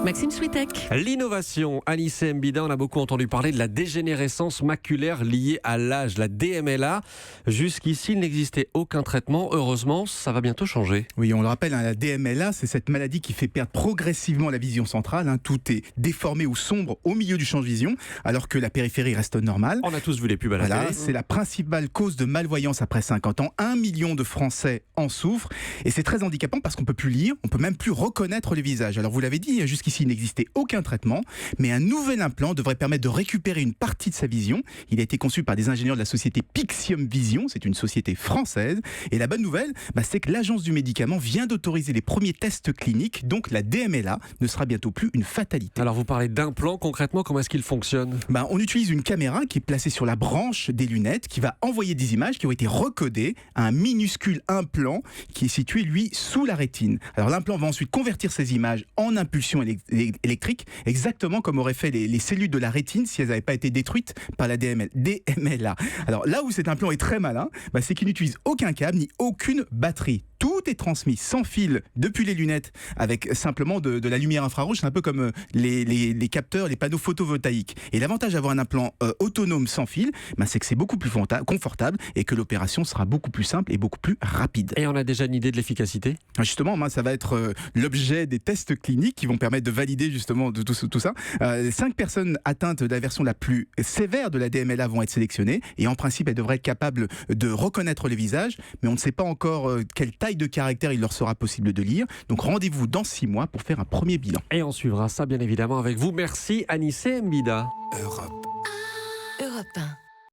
Maxime Switek. L'innovation, Anissé Mbida, on a beaucoup entendu parler de la dégénérescence maculaire liée à l'âge, la DMLA. Jusqu'ici, il n'existait aucun traitement. Heureusement, ça va bientôt changer. Oui, on le rappelle, la DMLA, c'est cette maladie qui fait perdre progressivement la vision centrale. Tout est déformé ou sombre au milieu du champ de vision, alors que la périphérie reste normale. On a tous vu les pubs à la télé. C'est la principale cause de malvoyance après 50 ans. 1 million de Français en souffrent. Et c'est très handicapant parce qu'on ne peut plus lire, on ne peut même plus reconnaître les visages. Alors vous l'avez dit, jusqu'ici, il n'existait aucun traitement, mais un nouvel implant devrait permettre de récupérer une partie de sa vision. Il a été conçu par des ingénieurs de la société Pixium Vision, c'est une société française. Et la bonne nouvelle, c'est que l'agence du médicament vient d'autoriser les premiers tests cliniques, donc la DMLA ne sera bientôt plus une fatalité. Alors vous parlez d'implant, concrètement, comment est-ce qu'il fonctionne ? On utilise une caméra qui est placée sur la branche des lunettes, qui va envoyer des images qui ont été recodées à un minuscule implant qui est situé, lui, sous la rétine. Alors l'implant va ensuite convertir ces images en impulsions électriques, exactement comme auraient fait les cellules de la rétine si elles n'avaient pas été détruites par la DMLA. Alors là où cet implant est très malin, c'est qu'il n'utilise aucun câble ni aucune batterie. Tout est transmis sans fil depuis les lunettes avec simplement de la lumière infrarouge. C'est un peu comme les capteurs, les panneaux photovoltaïques. Et l'avantage d'avoir un implant autonome sans fil, c'est que c'est beaucoup plus confortable et que l'opération sera beaucoup plus simple et beaucoup plus rapide. Et on a déjà une idée de l'efficacité ? Justement, ça va être l'objet des tests cliniques qui vont permettre de valider justement de tout ça. 5 personnes atteintes de la version la plus sévère de la DMLA vont être sélectionnées et en principe, elles devraient être capables de reconnaître les visages, mais on ne sait pas encore quelle taille de caractère il leur sera possible de lire. Donc rendez-vous dans 6 mois pour faire un premier bilan. Et on suivra ça bien évidemment avec vous. Merci Anissé Mbida. Europe 1.